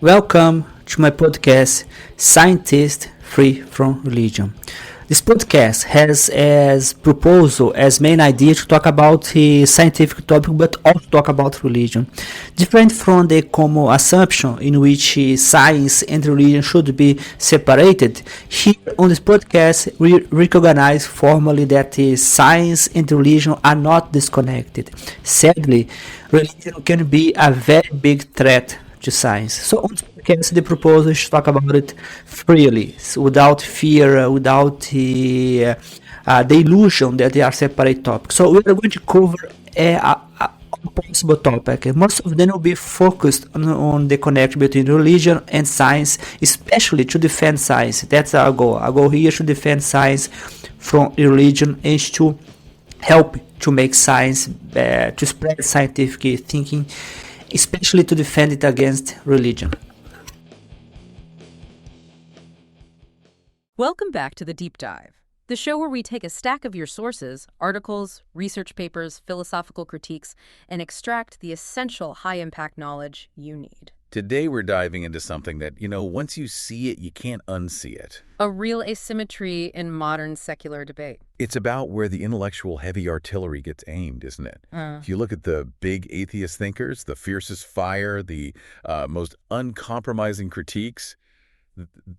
Welcome to my podcast, Scientist Free from Religion. This podcast has as proposal, as main idea to talk about a scientific topic but also talk about religion. Different from the common assumption in which science and religion should be separated, here on this podcast we recognize formally that science and religion are not disconnected. Sadly, religion can be a very big threat to science. So on this podcast, the proposal is to talk about it freely, so without fear, without the illusion that they are separate topics. So we are going to cover a possible topic. And most of them will be focused on the connection between religion and science, especially to defend science. That's our goal. Our goal here is to defend science from religion and to help to make science, to spread scientific thinking, especially to defend it against religion. Welcome back to The Deep Dive, the show where we take a stack of your sources, articles, research papers, philosophical critiques, and extract the essential high-impact knowledge you need. Today we're diving into something that, once you see it, you can't unsee it. A real asymmetry in modern secular debate. It's about where the intellectual heavy artillery gets aimed, isn't it? If you look at the big atheist thinkers, the fiercest fire, the most uncompromising critiques,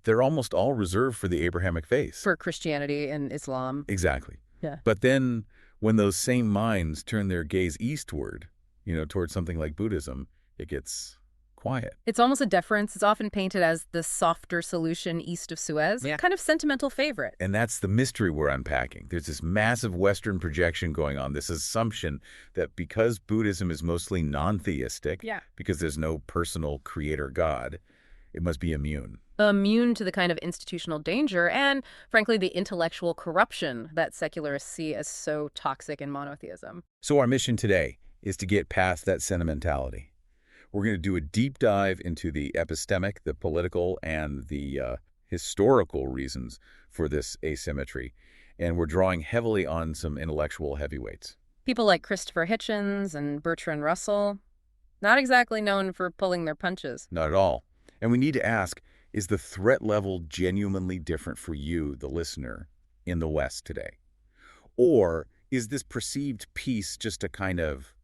they're almost all reserved for the Abrahamic faith. For Christianity and Islam. Exactly. Yeah. But then when those same minds turn their gaze eastward, towards something like Buddhism, it gets quiet. It's almost a deference. It's often painted as the softer solution east of Suez. Yeah. Kind of sentimental favorite. And that's the mystery we're unpacking. There's this massive Western projection going on, this assumption that because Buddhism is mostly non-theistic, because there's no personal creator God, it must be immune. Immune to the kind of institutional danger and, frankly, the intellectual corruption that secularists see as so toxic in monotheism. So our mission today is to get past that sentimentality. We're going to do a deep dive into the epistemic, the political, and the historical reasons for this asymmetry. And we're drawing heavily on some intellectual heavyweights. People like Christopher Hitchens and Bertrand Russell, not exactly known for pulling their punches. Not at all. And we need to ask, is the threat level genuinely different for you, the listener, in the West today? Or is this perceived peace just a kind of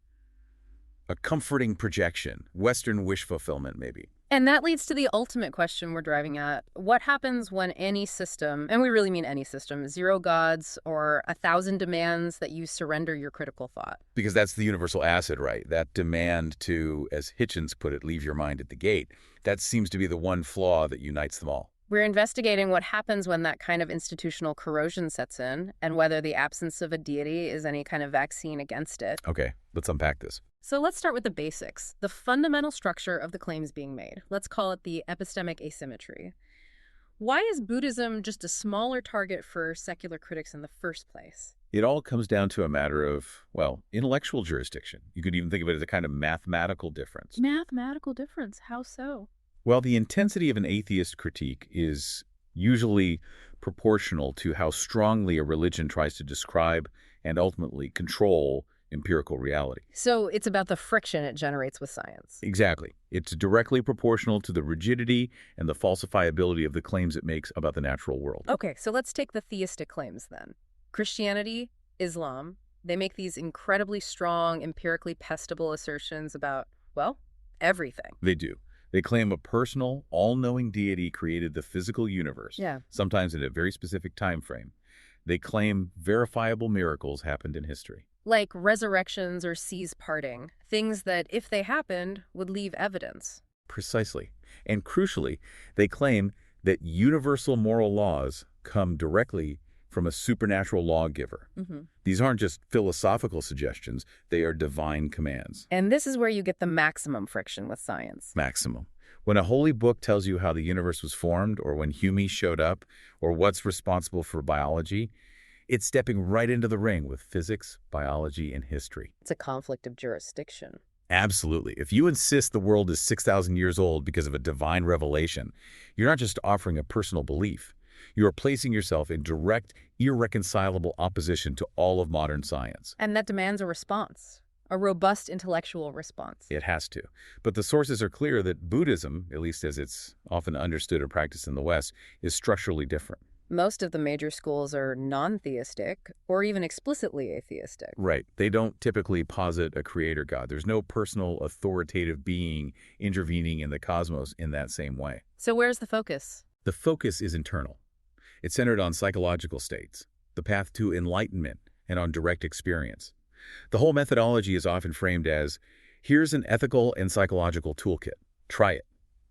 a comforting projection, Western wish fulfillment maybe? And that leads to the ultimate question we're driving at. What happens when any system, and we really mean any system, 0 gods or 1,000 demands that you surrender your critical thought? Because that's the universal acid, right? That demand to, as Hitchens put it, leave your mind at the gate. That seems to be the one flaw that unites them all. We're investigating what happens when that kind of institutional corrosion sets in and whether the absence of a deity is any kind of vaccine against it. Okay, let's unpack this. So let's start with the basics, the fundamental structure of the claims being made. Let's call it the epistemic asymmetry. Why is Buddhism just a smaller target for secular critics in the first place? It all comes down to a matter of, intellectual jurisdiction. You could even think of it as a kind of mathematical difference. Mathematical difference? How so? Well, the intensity of an atheist critique is usually proportional to how strongly a religion tries to describe and ultimately control empirical reality. So it's about the friction it generates with science. Exactly. It's directly proportional to the rigidity and the falsifiability of the claims it makes about the natural world. Okay, so let's take the theistic claims then. Christianity, Islam, they make these incredibly strong, empirically testable assertions about, everything. They do. They claim a personal, all-knowing deity created the physical universe, sometimes in a very specific time frame. They claim verifiable miracles happened in history. Like resurrections or seas parting, things that, if they happened, would leave evidence. Precisely. And crucially, they claim that universal moral laws come directly from a supernatural lawgiver. These aren't just philosophical suggestions, they are divine commands. And this is where you get the maximum friction with science. Maximum. When a holy book tells you how the universe was formed, or when humans showed up, or what's responsible for biology, it's stepping right into the ring with physics, biology, and history. It's a conflict of jurisdiction. Absolutely. If you insist the world is 6,000 years old because of a divine revelation, you're not just offering a personal belief. You are placing yourself in direct, irreconcilable opposition to all of modern science. And that demands a response. A robust intellectual response. It has to. But the sources are clear that Buddhism, at least as it's often understood or practiced in the West, is structurally different. Most of the major schools are non-theistic or even explicitly atheistic. Right. They don't typically posit a creator god. There's no personal authoritative being intervening in the cosmos in that same way. So where's the focus? The focus is internal. It's centered on psychological states, the path to enlightenment, and on direct experience. The whole methodology is often framed as, here's an ethical and psychological toolkit. Try it.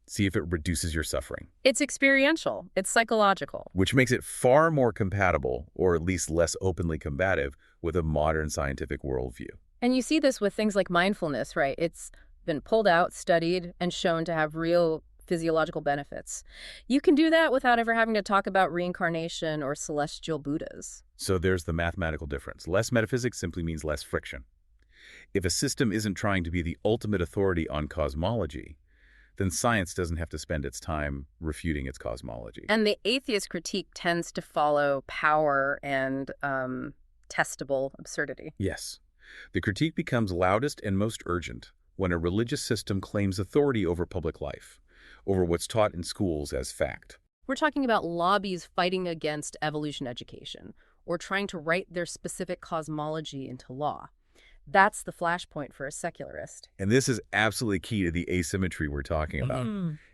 See if it reduces your suffering. It's experiential. It's psychological. Which makes it far more compatible, or at least less openly combative, with a modern scientific worldview. And you see this with things like mindfulness, right? It's been pulled out, studied, and shown to have real physiological benefits. You can do that without ever having to talk about reincarnation or celestial Buddhas. So there's the mathematical difference. Less metaphysics simply means less friction. If a system isn't trying to be the ultimate authority on cosmology, then science doesn't have to spend its time refuting its cosmology. And the atheist critique tends to follow power and testable absurdity. Yes. The critique becomes loudest and most urgent when a religious system claims authority over public life, over what's taught in schools as fact. We're talking about lobbies fighting against evolution education or trying to write their specific cosmology into law. That's the flashpoint for a secularist. And this is absolutely key to the asymmetry we're talking about.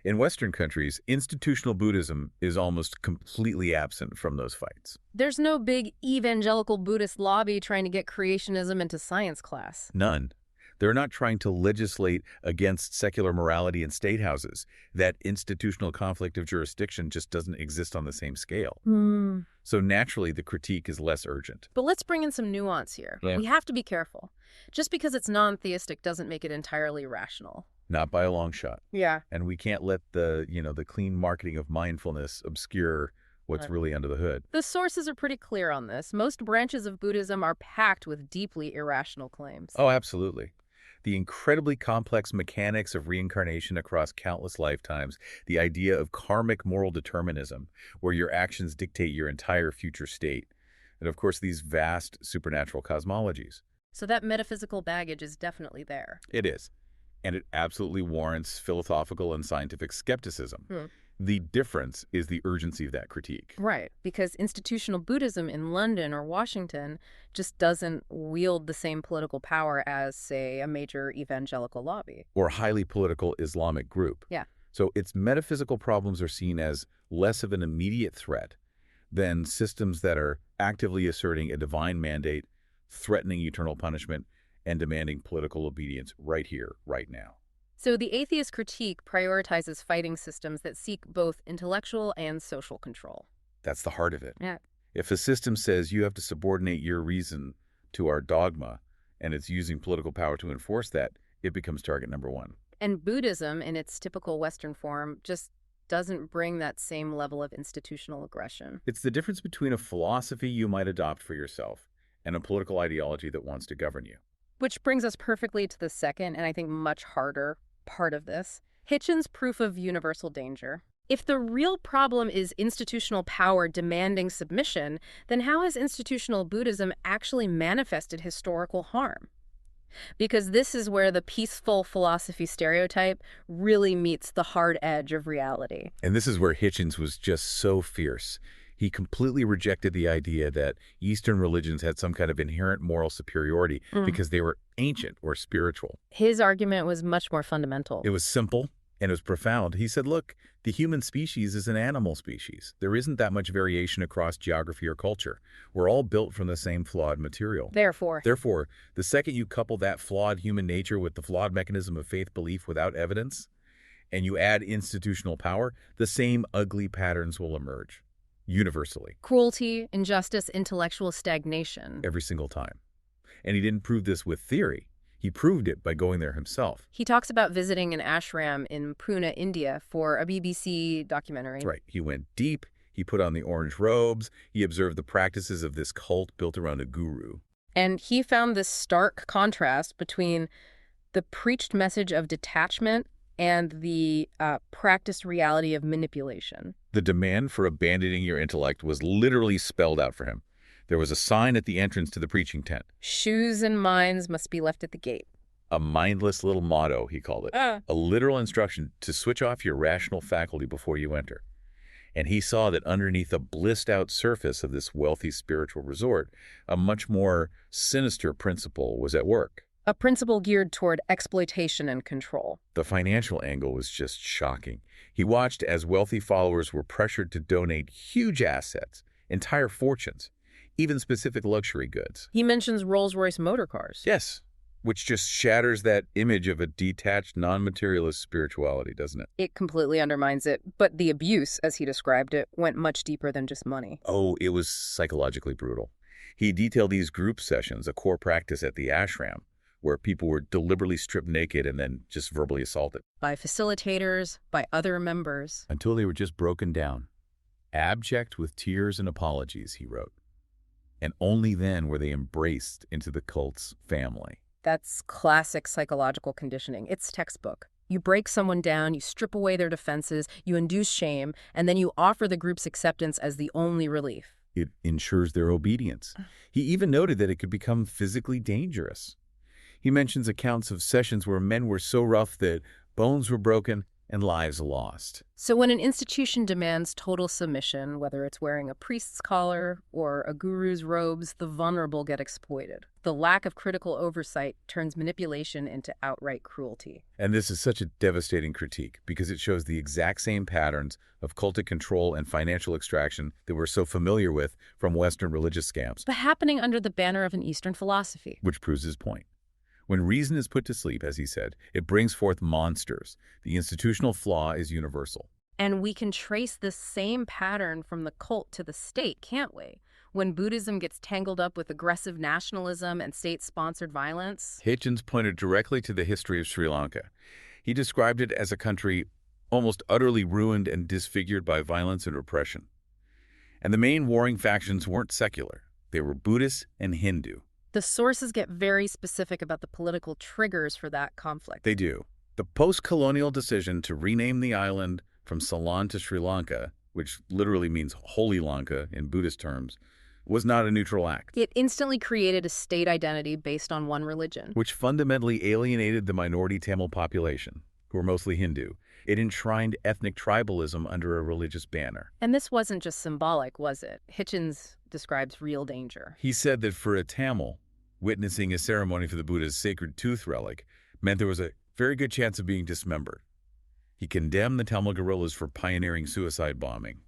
In Western countries, institutional Buddhism is almost completely absent from those fights. There's no big evangelical Buddhist lobby trying to get creationism into science class. None. They're not trying to legislate against secular morality in state houses. That institutional conflict of jurisdiction just doesn't exist on the same scale. So naturally, the critique is less urgent. But let's bring in some nuance here. Yeah. We have to be careful. Just because it's non-theistic doesn't make it entirely rational. Not by a long shot. Yeah. And we can't let the clean marketing of mindfulness obscure what's really under the hood. The sources are pretty clear on this. Most branches of Buddhism are packed with deeply irrational claims. Oh, absolutely. The incredibly complex mechanics of reincarnation across countless lifetimes, the idea of karmic moral determinism, where your actions dictate your entire future state, and of course these vast supernatural cosmologies. So that metaphysical baggage is definitely there. It is. And it absolutely warrants philosophical and scientific skepticism. The difference is the urgency of that critique. Right, because institutional Buddhism in London or Washington just doesn't wield the same political power as, say, a major evangelical lobby. Or a highly political Islamic group. Yeah. So its metaphysical problems are seen as less of an immediate threat than systems that are actively asserting a divine mandate, threatening eternal punishment, and demanding political obedience right here, right now. So the atheist critique prioritizes fighting systems that seek both intellectual and social control. That's the heart of it. Yeah. If a system says you have to subordinate your reason to our dogma, and it's using political power to enforce that, it becomes target number one. And Buddhism, in its typical Western form, just doesn't bring that same level of institutional aggression. It's the difference between a philosophy you might adopt for yourself and a political ideology that wants to govern you. Which brings us perfectly to the second, and I think much harder, part of this, Hitchens' proof of universal danger. If the real problem is institutional power demanding submission, then how has institutional Buddhism actually manifested historical harm? Because this is where the peaceful philosophy stereotype really meets the hard edge of reality. And this is where Hitchens was just so fierce. He completely rejected the idea that Eastern religions had some kind of inherent moral superiority because they were ancient or spiritual. His argument was much more fundamental. It was simple and it was profound. He said, look, the human species is an animal species. There isn't that much variation across geography or culture. We're all built from the same flawed material. Therefore, the second you couple that flawed human nature with the flawed mechanism of faith belief without evidence, and you add institutional power, the same ugly patterns will emerge. Universally. Cruelty, injustice, intellectual stagnation. Every single time. And he didn't prove this with theory. He proved it by going there himself. He talks about visiting an ashram in Pune, India for a BBC documentary. That's right. He went deep. He put on the orange robes. He observed the practices of this cult built around a guru. And he found this stark contrast between the preached message of detachment and the practiced reality of manipulation. The demand for abandoning your intellect was literally spelled out for him. There was a sign at the entrance to the preaching tent. Shoes and minds must be left at the gate. A mindless little motto, he called it. A literal instruction to switch off your rational faculty before you enter. And he saw that underneath the blissed-out surface of this wealthy spiritual resort, a much more sinister principle was at work. A principle geared toward exploitation and control. The financial angle was just shocking. He watched as wealthy followers were pressured to donate huge assets, entire fortunes, even specific luxury goods. He mentions Rolls-Royce motor cars. Yes, which just shatters that image of a detached, non-materialist spirituality, doesn't it? It completely undermines it, but the abuse, as he described it, went much deeper than just money. Oh, it was psychologically brutal. He detailed these group sessions, a core practice at the ashram, where people were deliberately stripped naked and then just verbally assaulted. By facilitators, by other members. Until they were just broken down. Abject with tears and apologies, he wrote. And only then were they embraced into the cult's family. That's classic psychological conditioning. It's textbook. You break someone down, you strip away their defenses, you induce shame, and then you offer the group's acceptance as the only relief. It ensures their obedience. He even noted that it could become physically dangerous. He mentions accounts of sessions where men were so rough that bones were broken and lives lost. So when an institution demands total submission, whether it's wearing a priest's collar or a guru's robes, the vulnerable get exploited. The lack of critical oversight turns manipulation into outright cruelty. And this is such a devastating critique because it shows the exact same patterns of cultic control and financial extraction that we're so familiar with from Western religious scams. But happening under the banner of an Eastern philosophy. Which proves his point. When reason is put to sleep, as he said, it brings forth monsters. The institutional flaw is universal. And we can trace this same pattern from the cult to the state, can't we? When Buddhism gets tangled up with aggressive nationalism and state-sponsored violence. Hitchens pointed directly to the history of Sri Lanka. He described it as a country almost utterly ruined and disfigured by violence and repression. And the main warring factions weren't secular. They were Buddhist and Hindu. The sources get very specific about the political triggers for that conflict. They do. The post-colonial decision to rename the island from Ceylon to Sri Lanka, which literally means Holy Lanka in Buddhist terms, was not a neutral act. It instantly created a state identity based on one religion. Which fundamentally alienated the minority Tamil population, who were mostly Hindu. It enshrined ethnic tribalism under a religious banner. And this wasn't just symbolic, was it? Hitchens describes real danger. He said that for a Tamil, witnessing a ceremony for the Buddha's sacred tooth relic meant there was a very good chance of being dismembered. He condemned the Tamil guerrillas for pioneering suicide bombing,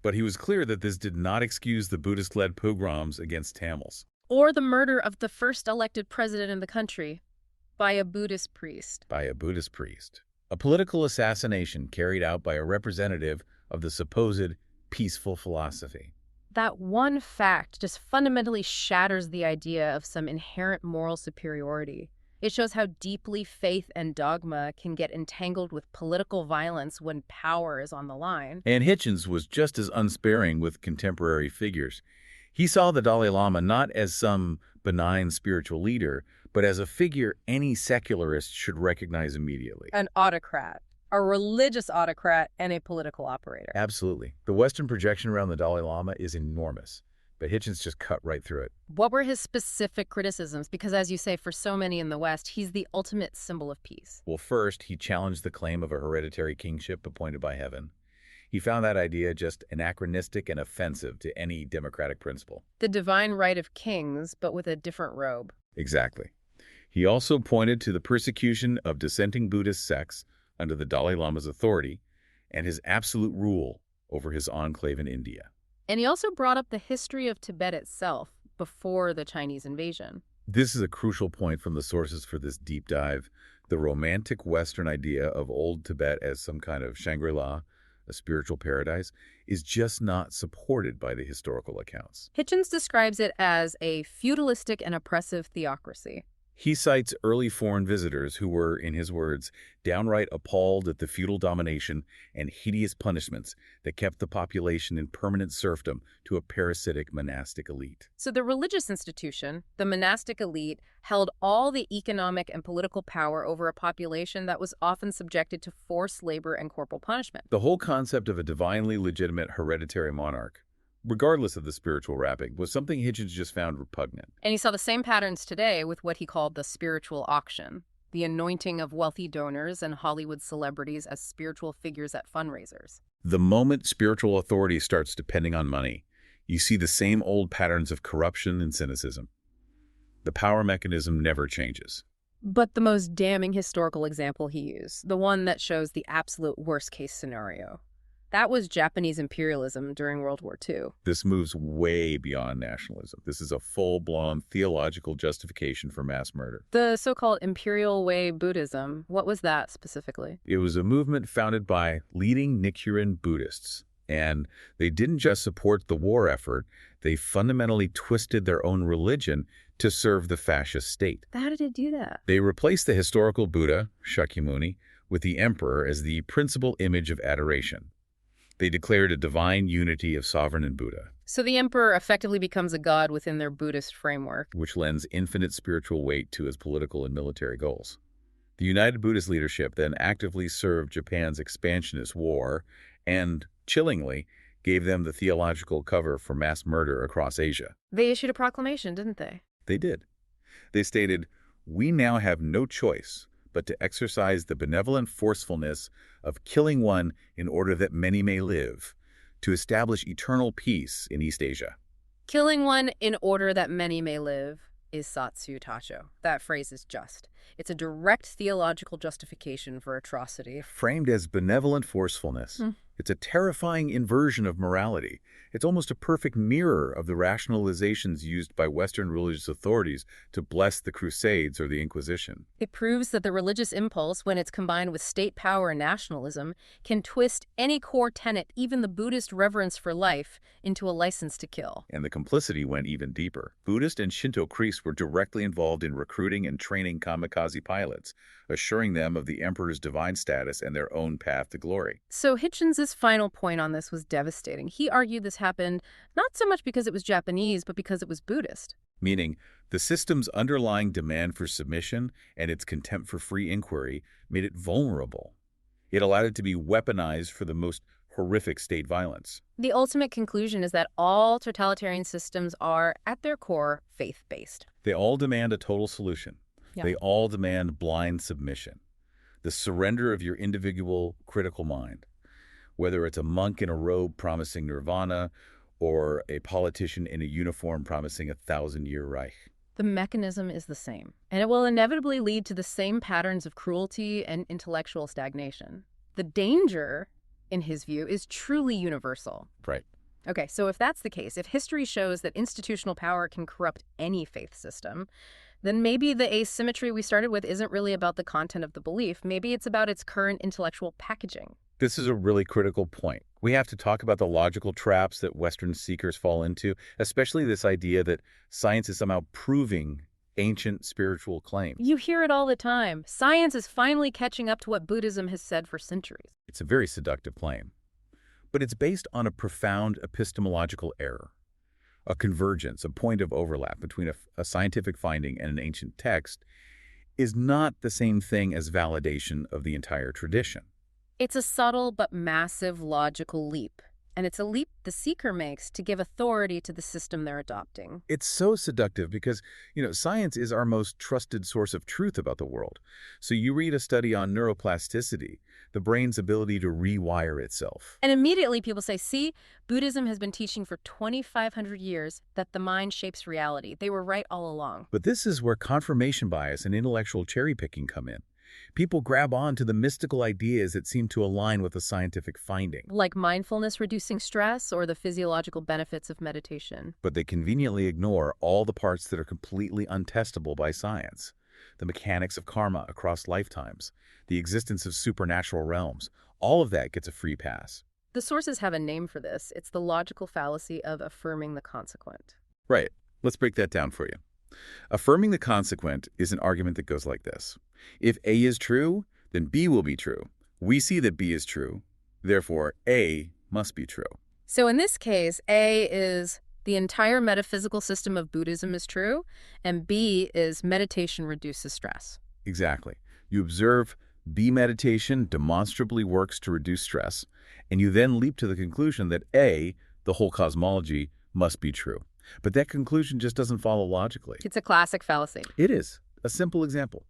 but he was clear that this did not excuse the Buddhist-led pogroms against Tamils. Or the murder of the first elected president in the country by a Buddhist priest. By a Buddhist priest. A political assassination carried out by a representative of the supposed peaceful philosophy. That one fact just fundamentally shatters the idea of some inherent moral superiority. It shows how deeply faith and dogma can get entangled with political violence when power is on the line. And Hitchens was just as unsparing with contemporary figures. He saw the Dalai Lama not as some benign spiritual leader, but as a figure any secularist should recognize immediately. An autocrat. A religious autocrat and a political operator. Absolutely. The Western projection around the Dalai Lama is enormous, but Hitchens just cut right through it. What were his specific criticisms? Because as you say, for so many in the West, he's the ultimate symbol of peace. Well, first, he challenged the claim of a hereditary kingship appointed by heaven. He found that idea just anachronistic and offensive to any democratic principle. The divine right of kings, but with a different robe. Exactly. He also pointed to the persecution of dissenting Buddhist sects under the Dalai Lama's authority and his absolute rule over his enclave in India. And he also brought up the history of Tibet itself before the Chinese invasion. This is a crucial point from the sources for this deep dive. The romantic Western idea of old Tibet as some kind of Shangri-La, a spiritual paradise, is just not supported by the historical accounts. Hitchens describes it as a feudalistic and oppressive theocracy. He cites early foreign visitors who were, in his words, downright appalled at the feudal domination and hideous punishments that kept the population in permanent serfdom to a parasitic monastic elite. So the religious institution, the monastic elite, held all the economic and political power over a population that was often subjected to forced labor and corporal punishment. The whole concept of a divinely legitimate hereditary monarch regardless of the spiritual wrapping, was something Hitchens just found repugnant. And he saw the same patterns today with what he called the spiritual auction, the anointing of wealthy donors and Hollywood celebrities as spiritual figures at fundraisers. The moment spiritual authority starts depending on money, you see the same old patterns of corruption and cynicism. The power mechanism never changes. But the most damning historical example he used, the one that shows the absolute worst-case scenario, that was Japanese imperialism during World War II. This moves way beyond nationalism. This is a full-blown theological justification for mass murder. The so-called imperial way Buddhism, what was that specifically? It was a movement founded by leading Nichiren Buddhists. And they didn't just support the war effort, they fundamentally twisted their own religion to serve the fascist state. How did it do that? They replaced the historical Buddha, Shakyamuni, with the emperor as the principal image of adoration. They declared a divine unity of sovereign and Buddha. So the emperor effectively becomes a god within their Buddhist framework. Which lends infinite spiritual weight to his political and military goals. The United Buddhist leadership then actively served Japan's expansionist war and, chillingly, gave them the theological cover for mass murder across Asia. They issued a proclamation, didn't they? They did. They stated, "We now have no choice but to exercise the benevolent forcefulness of killing one in order that many may live, to establish eternal peace in East Asia." Killing one in order that many may live is Satsu Tacho. That phrase is just. It's a direct theological justification for atrocity. Framed as benevolent forcefulness. It's a terrifying inversion of morality. It's almost a perfect mirror of the rationalizations used by Western religious authorities to bless the Crusades or the Inquisition. It proves that the religious impulse, when it's combined with state power and nationalism, can twist any core tenet, even the Buddhist reverence for life, into a license to kill. And the complicity went even deeper. Buddhist and Shinto priests were directly involved in recruiting and training kamikaze pilots, assuring them of the emperor's divine status and their own path to glory. So Hitchens' final point on this was devastating. He argued this happened not so much because it was Japanese, but because it was Buddhist. Meaning, the system's underlying demand for submission and its contempt for free inquiry made it vulnerable. It allowed it to be weaponized for the most horrific state violence. The ultimate conclusion is that all totalitarian systems are, at their core, faith-based. They all demand a total solution. Yeah. They all demand blind submission, the surrender of your individual critical mind. Whether it's a monk in a robe promising nirvana or a politician in a uniform promising a 1,000-year Reich. The mechanism is the same, and it will inevitably lead to the same patterns of cruelty and intellectual stagnation. The danger, in his view, is truly universal. Right. Okay, so if that's the case, if history shows that institutional power can corrupt any faith system, then maybe the asymmetry we started with isn't really about the content of the belief. Maybe it's about its current intellectual packaging. This is a really critical point. We have to talk about the logical traps that Western seekers fall into, especially this idea that science is somehow proving ancient spiritual claims. You hear it all the time. Science is finally catching up to what Buddhism has said for centuries. It's a very seductive claim. But it's based on a profound epistemological error. A convergence, a point of overlap between a scientific finding and an ancient text is not the same thing as validation of the entire tradition. It's a subtle but massive logical leap, and it's a leap the seeker makes to give authority to the system they're adopting. It's so seductive because, science is our most trusted source of truth about the world. So you read a study on neuroplasticity, the brain's ability to rewire itself. And immediately people say, see, Buddhism has been teaching for 2,500 years that the mind shapes reality. They were right all along. But this is where confirmation bias and intellectual cherry-picking come in. People grab on to the mystical ideas that seem to align with the scientific finding. Like mindfulness reducing stress or the physiological benefits of meditation. But they conveniently ignore all the parts that are completely untestable by science. The mechanics of karma across lifetimes, the existence of supernatural realms, all of that gets a free pass. The sources have a name for this. It's the logical fallacy of affirming the consequent. Right. Let's break that down for you. Affirming the consequent is an argument that goes like this. If A is true, then B will be true. We see that B is true. Therefore, A must be true. So in this case, A is the entire metaphysical system of Buddhism is true, and B is meditation reduces stress. Exactly. You observe B meditation demonstrably works to reduce stress, and you then leap to the conclusion that A, the whole cosmology must be true. But that conclusion just doesn't follow logically. It's a classic fallacy. It is. A simple example.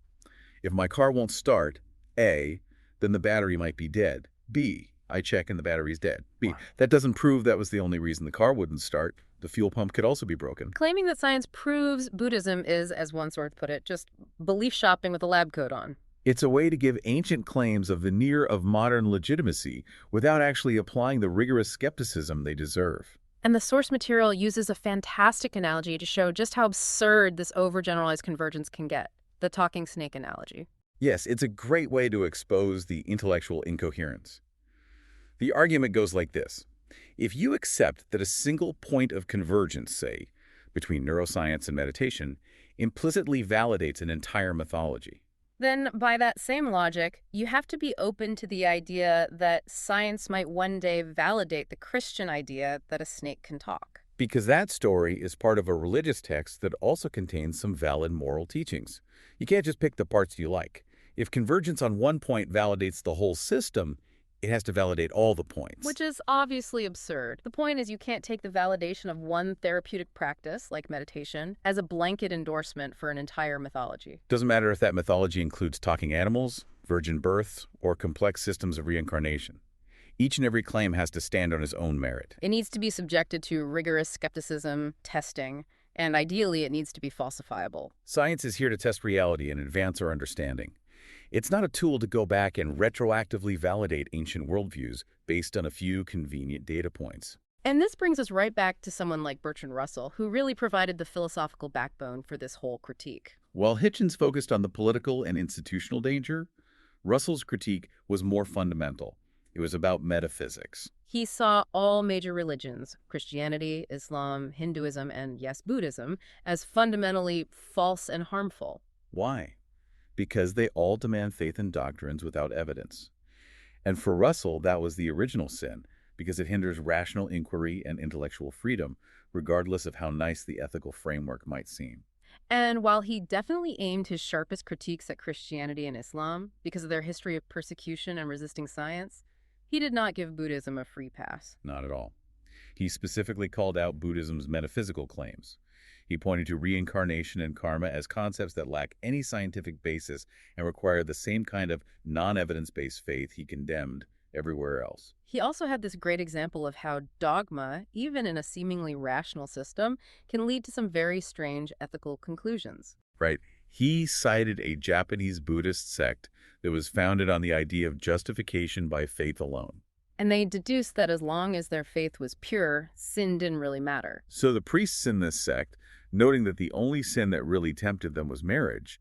If my car won't start, A, then the battery might be dead. B, I check and the battery's dead. B, that doesn't prove that was the only reason the car wouldn't start. The fuel pump could also be broken. Claiming that science proves Buddhism is, as one source put it, just belief shopping with a lab coat on. It's a way to give ancient claims a veneer of modern legitimacy without actually applying the rigorous skepticism they deserve. And the source material uses a fantastic analogy to show just how absurd this overgeneralized convergence can get, the talking snake analogy. Yes, it's a great way to expose the intellectual incoherence. The argument goes like this. If you accept that a single point of convergence, say, between neuroscience and meditation, implicitly validates an entire mythology, then, by that same logic, you have to be open to the idea that science might one day validate the Christian idea that a snake can talk. because that story is part of a religious text that also contains some valid moral teachings. You can't just pick the parts you like. If convergence on one point validates the whole system, it has to validate all the points. Which is obviously absurd. The point is you can't take the validation of one therapeutic practice, like meditation, as a blanket endorsement for an entire mythology. Doesn't matter if that mythology includes talking animals, virgin births, or complex systems of reincarnation. Each and every claim has to stand on its own merit. It needs to be subjected to rigorous skepticism, testing, and ideally it needs to be falsifiable. Science is here to test reality and advance our understanding. It's not a tool to go back and retroactively validate ancient worldviews based on a few convenient data points. And this brings us right back to someone like Bertrand Russell, who really provided the philosophical backbone for this whole critique. While Hitchens focused on the political and institutional danger, Russell's critique was more fundamental. It was about metaphysics. He saw all major religions, Christianity, Islam, Hinduism, and yes, Buddhism, as fundamentally false and harmful. Why? Because they all demand faith in doctrines without evidence. And for Russell, that was the original sin, because it hinders rational inquiry and intellectual freedom, regardless of how nice the ethical framework might seem. And while he definitely aimed his sharpest critiques at Christianity and Islam because of their history of persecution and resisting science, he did not give Buddhism a free pass. Not at all. He specifically called out Buddhism's metaphysical claims. He pointed to reincarnation and karma as concepts that lack any scientific basis and require the same kind of non-evidence-based faith he condemned everywhere else. He also had this great example of how dogma, even in a seemingly rational system, can lead to some very strange ethical conclusions. Right. He cited a Japanese Buddhist sect that was founded on the idea of justification by faith alone. And they deduced that as long as their faith was pure, sin didn't really matter. So the priests in this sect, noting that the only sin that really tempted them was marriage,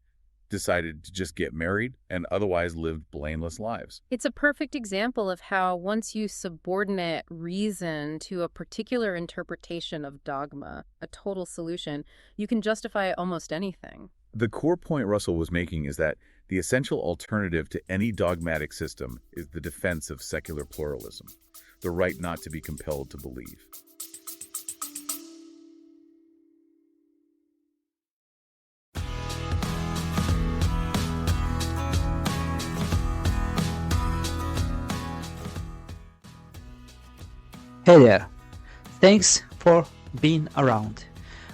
decided to just get married and otherwise lived blameless lives. It's a perfect example of how once you subordinate reason to a particular interpretation of dogma, a total solution, you can justify almost anything. The core point Russell was making is that the essential alternative to any dogmatic system is the defense of secular pluralism, the right not to be compelled to believe. Hey there, thanks for being around.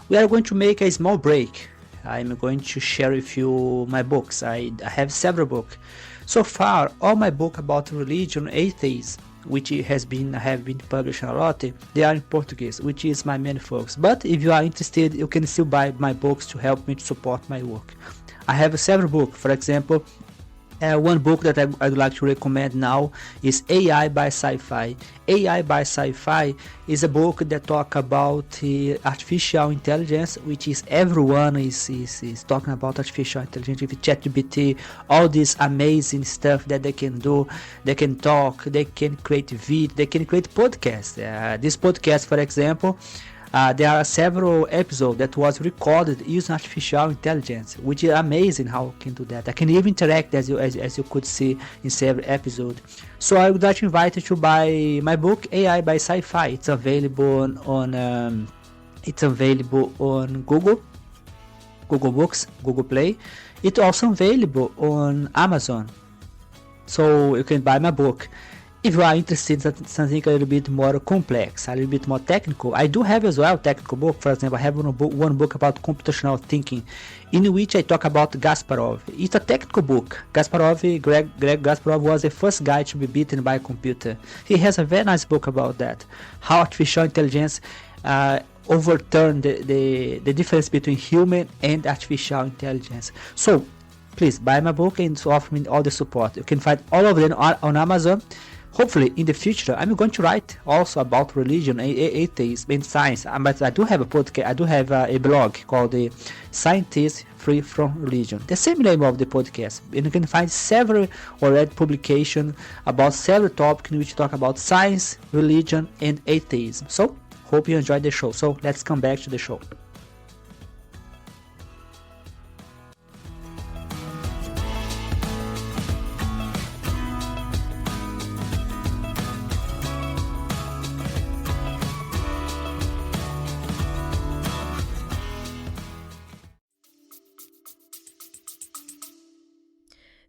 We are going to make a small break. I'm going to share with you my books. I have several books. So far, all my books about religion, atheism, which have been published a lot, they are in Portuguese, which is my main focus. But if you are interested, you can still buy my books to help me to support my work. I have several books. For example, one book that I'd like to recommend now is AI by Sci-Fi. AI by Sci-Fi is a book that talks about artificial intelligence, which is everyone is talking about artificial intelligence with ChatGPT, all this amazing stuff that they can do. They can talk, they can create video, they can create podcasts. This podcast, for example, there are several episodes that was recorded using artificial intelligence, which is amazing how I can do that. I can even interact as you could see in several episodes. So I would like to invite you to buy my book AI by Sci-Fi. It's available on Google Books, Google Play. It's also available on Amazon. So you can buy my book. If you are interested in something a little bit more complex, a little bit more technical, I do have as well a technical book. For example, I have one book about computational thinking, in which I talk about Kasparov. It's a technical book. Greg Kasparov was the first guy to be beaten by a computer. He has a very nice book about that, how artificial intelligence overturned the difference between human and artificial intelligence. So please buy my book and offer me all the support. You can find all of them on Amazon. Hopefully in the future I'm going to write also about religion, atheism and science. But I do have a podcast, I do have a blog called the Scientists Free from Religion, the same name of the podcast, and you can find several already publications about several topics in which we talk about science, religion and atheism. So hope you enjoyed the show. So let's come back to the show.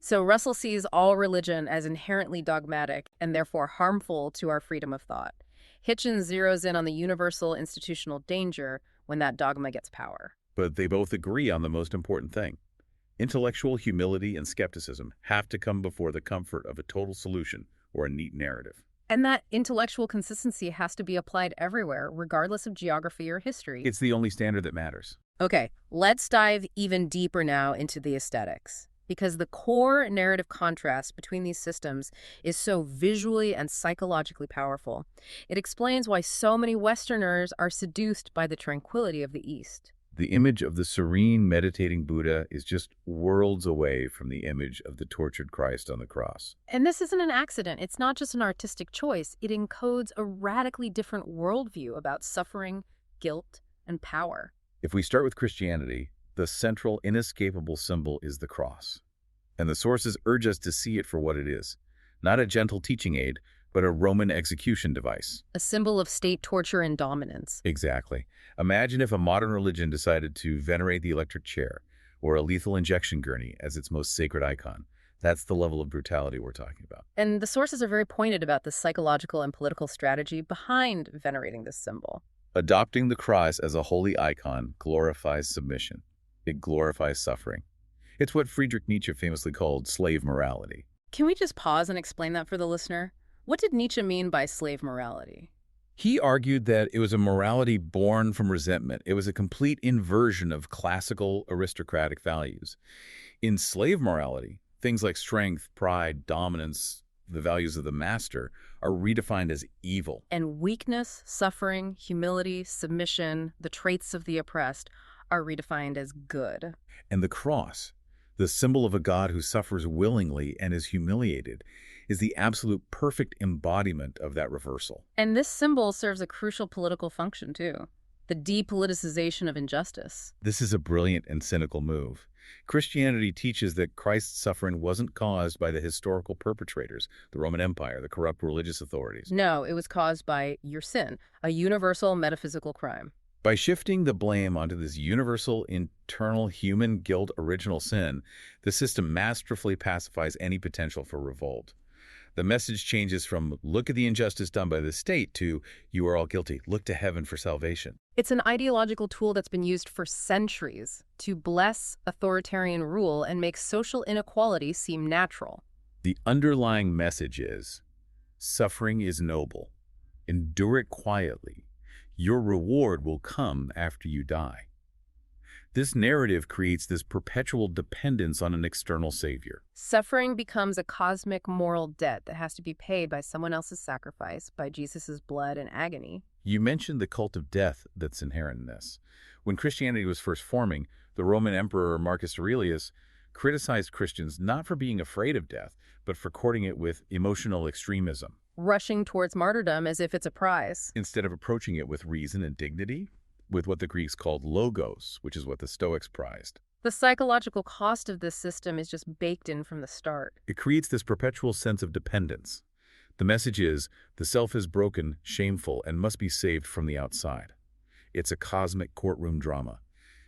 So Russell sees all religion as inherently dogmatic and therefore harmful to our freedom of thought. Hitchens zeroes in on the universal institutional danger when that dogma gets power. But they both agree on the most important thing. Intellectual humility and skepticism have to come before the comfort of a total solution or a neat narrative. And that intellectual consistency has to be applied everywhere, regardless of geography or history. It's the only standard that matters. Okay, let's dive even deeper now into the aesthetics. Because the core narrative contrast between these systems is so visually and psychologically powerful. It explains why so many Westerners are seduced by the tranquility of the East. The image of the serene, meditating Buddha is just worlds away from the image of the tortured Christ on the cross. And this isn't an accident. It's not just an artistic choice. It encodes a radically different worldview about suffering, guilt, and power. If we start with Christianity, the central, inescapable symbol is the cross. And the sources urge us to see it for what it is. Not a gentle teaching aid, but a Roman execution device. A symbol of state torture and dominance. Exactly. Imagine if a modern religion decided to venerate the electric chair or a lethal injection gurney as its most sacred icon. That's the level of brutality we're talking about. And the sources are very pointed about the psychological and political strategy behind venerating this symbol. Adopting the cross as a holy icon glorifies submission. It glorifies suffering. It's what Friedrich Nietzsche famously called slave morality. Can we just pause and explain that for the listener? What did Nietzsche mean by slave morality? He argued that it was a morality born from resentment. It was a complete inversion of classical aristocratic values. In slave morality, things like strength, pride, dominance, the values of the master are redefined as evil. And weakness, suffering, humility, submission, the traits of the oppressed are redefined as good. And the cross, the symbol of a God who suffers willingly and is humiliated, is the absolute perfect embodiment of that reversal. And this symbol serves a crucial political function, too. The depoliticization of injustice. This is a brilliant and cynical move. Christianity teaches that Christ's suffering wasn't caused by the historical perpetrators, the Roman Empire, the corrupt religious authorities. No, it was caused by your sin, a universal metaphysical crime. By shifting the blame onto this universal, internal human guilt original sin, the system masterfully pacifies any potential for revolt. The message changes from, look at the injustice done by the state, to, you are all guilty, look to heaven for salvation. It's an ideological tool that's been used for centuries to bless authoritarian rule and make social inequality seem natural. The underlying message is, suffering is noble. Endure it quietly. Your reward will come after you die. This narrative creates this perpetual dependence on an external savior. Suffering becomes a cosmic moral debt that has to be paid by someone else's sacrifice, by Jesus' blood and agony. You mentioned the cult of death that's inherent in this. When Christianity was first forming, the Roman Emperor Marcus Aurelius criticized Christians not for being afraid of death, but for courting it with emotional extremism. Rushing towards martyrdom as if it's a prize. Instead of approaching it with reason and dignity, with what the Greeks called logos, which is what the Stoics prized. The psychological cost of this system is just baked in from the start. It creates this perpetual sense of dependence. The message is, the self is broken, shameful, and must be saved from the outside. It's a cosmic courtroom drama.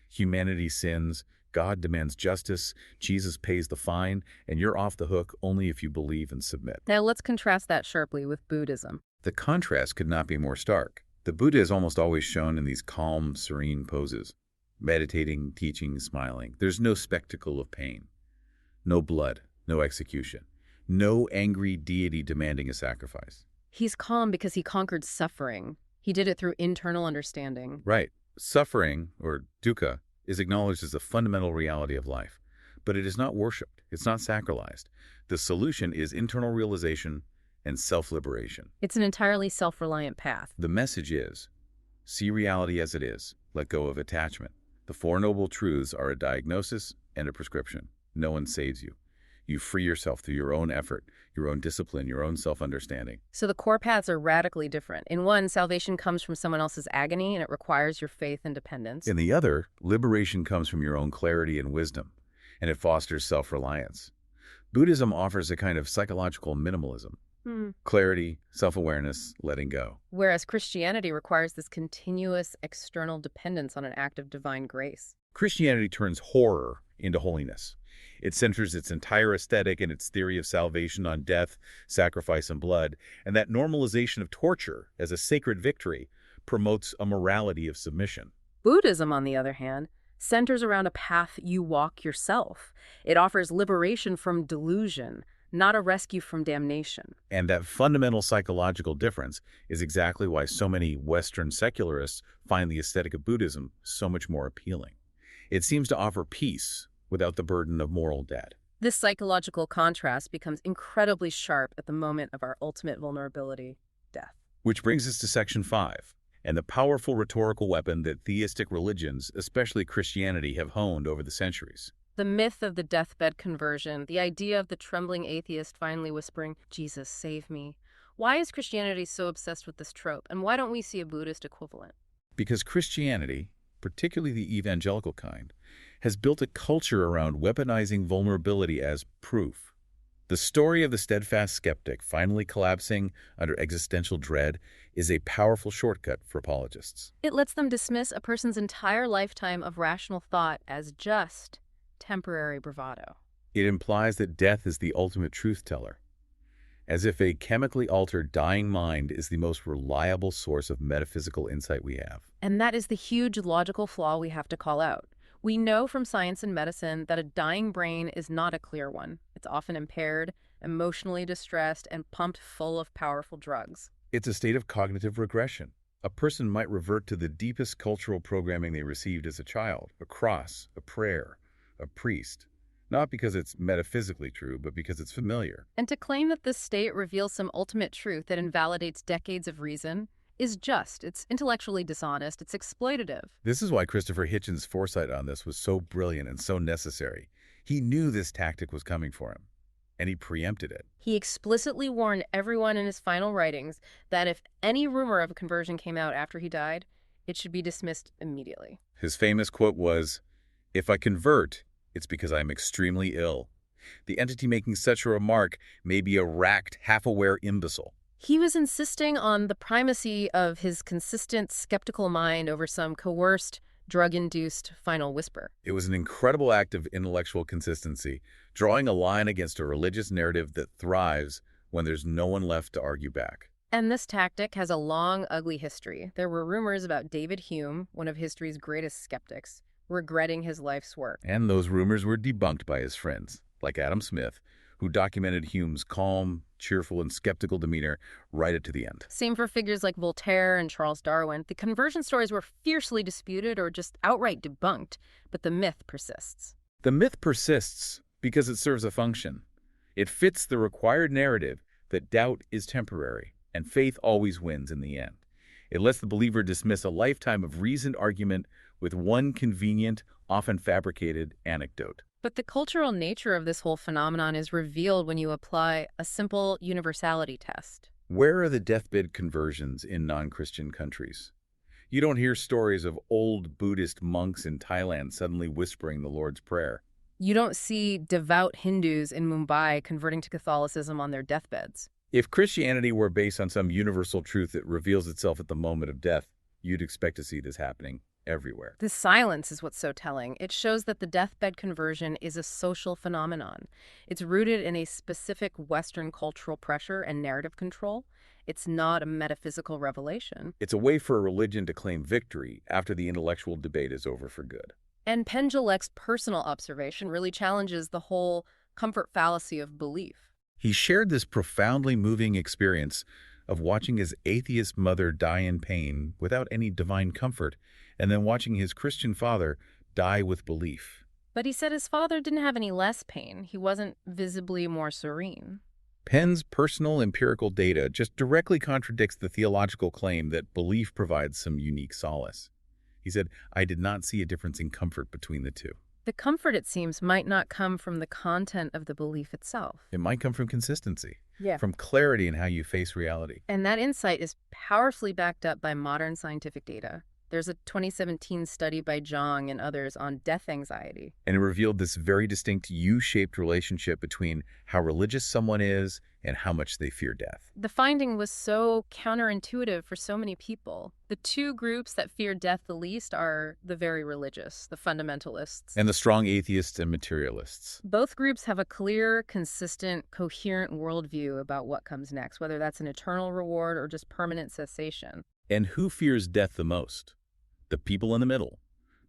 Humanity sins, God demands justice, Jesus pays the fine, and you're off the hook only if you believe and submit. Now let's contrast that sharply with Buddhism. The contrast could not be more stark. The Buddha is almost always shown in these calm, serene poses, meditating, teaching, smiling. There's no spectacle of pain, no blood, no execution, no angry deity demanding a sacrifice. He's calm because he conquered suffering. He did it through internal understanding. Right. Suffering, or dukkha, is acknowledged as a fundamental reality of life, but it is not worshipped. It's not sacralized. The solution is internal realization and self-liberation. It's an entirely self-reliant path. The message is, see reality as it is, let go of attachment. The Four Noble Truths are a diagnosis and a prescription. No one saves you. You free yourself through your own effort, your own discipline, your own self-understanding. So the core paths are radically different. In one, salvation comes from someone else's agony, and it requires your faith and dependence. In the other, liberation comes from your own clarity and wisdom, and it fosters self-reliance. Buddhism offers a kind of psychological minimalism. Clarity, self-awareness, letting go. Whereas Christianity requires this continuous external dependence on an act of divine grace. Christianity turns horror into holiness. It centers its entire aesthetic and its theory of salvation on death, sacrifice, and blood, and that normalization of torture as a sacred victory promotes a morality of submission. Buddhism, on the other hand, centers around a path you walk yourself. It offers liberation from delusion, not a rescue from damnation. And that fundamental psychological difference is exactly why so many Western secularists find the aesthetic of Buddhism so much more appealing. It seems to offer peace without the burden of moral debt. This psychological contrast becomes incredibly sharp at the moment of our ultimate vulnerability, death. Which brings us to Section 5, and the powerful rhetorical weapon that theistic religions, especially Christianity, have honed over the centuries. The myth of the deathbed conversion, the idea of the trembling atheist finally whispering, "Jesus, save me." Why is Christianity so obsessed with this trope, and why don't we see a Buddhist equivalent? Because Christianity, particularly the evangelical kind, has built a culture around weaponizing vulnerability as proof. The story of the steadfast skeptic finally collapsing under existential dread is a powerful shortcut for apologists. It lets them dismiss a person's entire lifetime of rational thought as just temporary bravado. It implies that death is the ultimate truth teller, as if a chemically altered dying mind is the most reliable source of metaphysical insight we have. And that is the huge logical flaw we have to call out. We know from science and medicine that a dying brain is not a clear one. It's often impaired, emotionally distressed, and pumped full of powerful drugs. It's a state of cognitive regression. A person might revert to the deepest cultural programming they received as a child, a cross, a prayer, a priest, not because it's metaphysically true, but because it's familiar. And to claim that this state reveals some ultimate truth that invalidates decades of reason is just, it's intellectually dishonest, it's exploitative. This is why Christopher Hitchens' foresight on this was so brilliant and so necessary. He knew this tactic was coming for him, and he preempted it. He explicitly warned everyone in his final writings that if any rumor of a conversion came out after he died, it should be dismissed immediately. His famous quote was, "If I convert, it's because I am extremely ill. The entity making such a remark may be a racked, half-aware imbecile." He was insisting on the primacy of his consistent, skeptical mind over some coerced, drug-induced final whisper. It was an incredible act of intellectual consistency, drawing a line against a religious narrative that thrives when there's no one left to argue back. And this tactic has a long, ugly history. There were rumors about David Hume, one of history's greatest skeptics, regretting his life's work. And those rumors were debunked by his friends, like Adam Smith, who documented Hume's calm, cheerful, and skeptical demeanor right up to the end. Same for figures like Voltaire and Charles Darwin. The conversion stories were fiercely disputed or just outright debunked, but the myth persists. The myth persists because it serves a function. It fits the required narrative that doubt is temporary and faith always wins in the end. It lets the believer dismiss a lifetime of reasoned argument with one convenient, often fabricated anecdote. But the cultural nature of this whole phenomenon is revealed when you apply a simple universality test. Where are the deathbed conversions in non-Christian countries? You don't hear stories of old Buddhist monks in Thailand suddenly whispering the Lord's Prayer. You don't see devout Hindus in Mumbai converting to Catholicism on their deathbeds. If Christianity were based on some universal truth that reveals itself at the moment of death, you'd expect to see this happening everywhere. This silence is what's so telling. It shows that the deathbed conversion is a social phenomenon. It's rooted in a specific Western cultural pressure and narrative control. It's not a metaphysical revelation. It's a way for a religion to claim victory after the intellectual debate is over for good. And Pendulek's personal observation really challenges the whole comfort fallacy of belief. He shared this profoundly moving experience of watching his atheist mother die in pain without any divine comfort, and then watching his Christian father die with belief. But he said his father didn't have any less pain. He wasn't visibly more serene. Penn's personal empirical data just directly contradicts the theological claim that belief provides some unique solace. He said, "I did not see a difference in comfort between the two." The comfort, it seems, might not come from the content of the belief itself. It might come from consistency, Yeah. from clarity in how you face reality. And that insight is powerfully backed up by modern scientific data. There's a 2017 study by Zhang and others on death anxiety. And it revealed this very distinct U-shaped relationship between how religious someone is and how much they fear death. The finding was so counterintuitive for so many people. The two groups that fear death the least are the very religious, the fundamentalists. And the strong atheists and materialists. Both groups have a clear, consistent, coherent worldview about what comes next, whether that's an eternal reward or just permanent cessation. And who fears death the most? The people in the middle,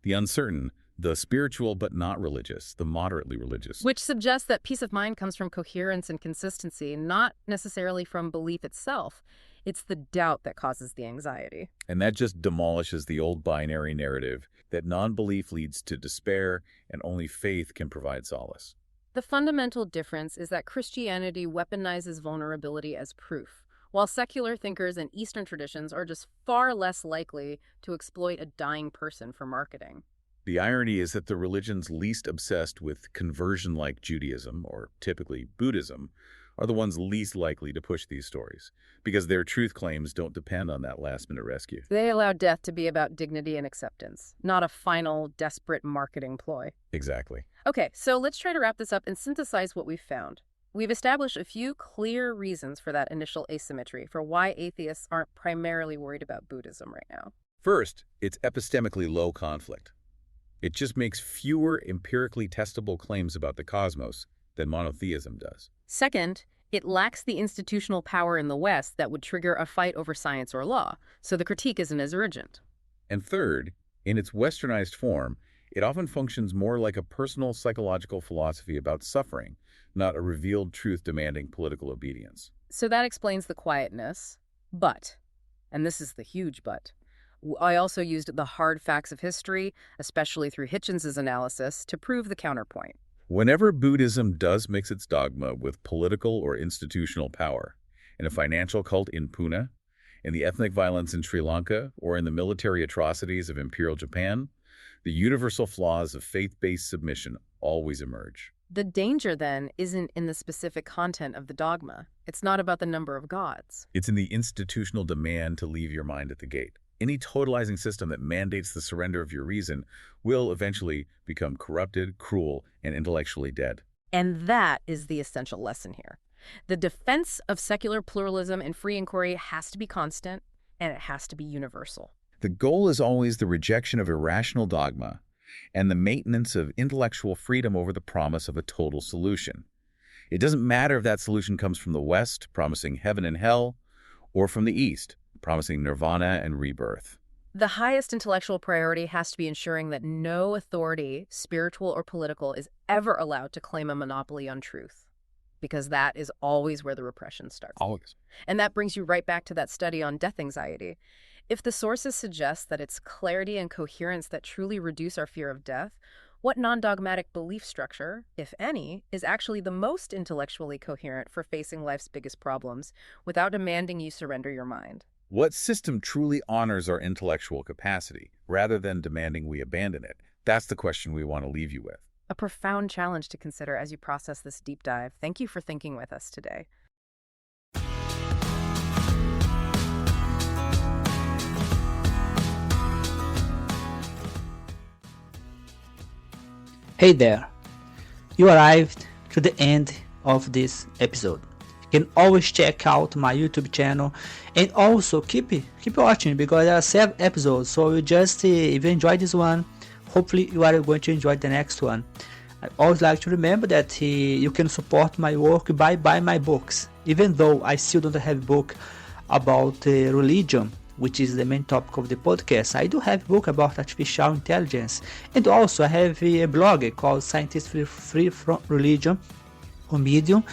the uncertain, the spiritual but not religious, the moderately religious. Which suggests that peace of mind comes from coherence and consistency, not necessarily from belief itself. It's the doubt that causes the anxiety. And that just demolishes the old binary narrative that non-belief leads to despair and only faith can provide solace. The fundamental difference is that Christianity weaponizes vulnerability as proof, while secular thinkers and Eastern traditions are just far less likely to exploit a dying person for marketing. The irony is that the religions least obsessed with conversion like Judaism, or typically Buddhism, are the ones least likely to push these stories, because their truth claims don't depend on that last-minute rescue. They allow death to be about dignity and acceptance, not a final, desperate marketing ploy. Exactly. Okay, so let's try to wrap this up and synthesize what we've found. We've established a few clear reasons for that initial asymmetry, for why atheists aren't primarily worried about Buddhism right now. First, it's epistemically low conflict. It just makes fewer empirically testable claims about the cosmos than monotheism does. Second, it lacks the institutional power in the West that would trigger a fight over science or law, so the critique isn't as urgent. And third, in its westernized form, it often functions more like a personal psychological philosophy about suffering, not a revealed truth demanding political obedience. So that explains the quietness. But, and this is the huge but, I also used the hard facts of history, especially through Hitchens's analysis, to prove the counterpoint. Whenever Buddhism does mix its dogma with political or institutional power, in a financial cult in Pune, in the ethnic violence in Sri Lanka, or in the military atrocities of Imperial Japan, the universal flaws of faith-based submission always emerge. The danger, then, isn't in the specific content of the dogma. It's not about the number of gods. It's in the institutional demand to leave your mind at the gate. Any totalizing system that mandates the surrender of your reason will eventually become corrupted, cruel, and intellectually dead. And that is the essential lesson here. The defense of secular pluralism and free inquiry has to be constant, and it has to be universal. The goal is always the rejection of irrational dogma and the maintenance of intellectual freedom over the promise of a total solution. It doesn't matter if that solution comes from the West, promising heaven and hell, or from the East, promising nirvana and rebirth. The highest intellectual priority has to be ensuring that no authority, spiritual or political, is ever allowed to claim a monopoly on truth, because that is always where the repression starts. Always. And that brings you right back to that study on death anxiety. If the sources suggest that it's clarity and coherence that truly reduce our fear of death, what non-dogmatic belief structure, if any, is actually the most intellectually coherent for facing life's biggest problems without demanding you surrender your mind? What system truly honors our intellectual capacity, rather than demanding we abandon it? That's the question we want to leave you with. A profound challenge to consider as you process this deep dive. Thank you for thinking with us today. Hey there! You arrived to the end of this episode. can always check out my YouTube channel, and also keep watching, because there are 7 episodes. So you just if you enjoy this one, hopefully you are going to enjoy the next one. I always like to remember that you can support my work by buying my books, even though I still don't have a book about religion, which is the main topic of the podcast. I do have a book about artificial intelligence, and also I have a blog called Scientists Free from Religion on Medium,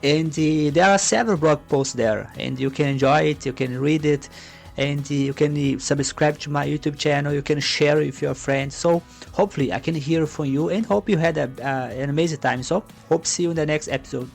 and there are several blog posts there, and you can enjoy it, you can read it, and you can subscribe to my YouTube channel, you can share it with your friends. So hopefully I can hear from you, and hope you had an amazing time. So hope to see you in the next episode.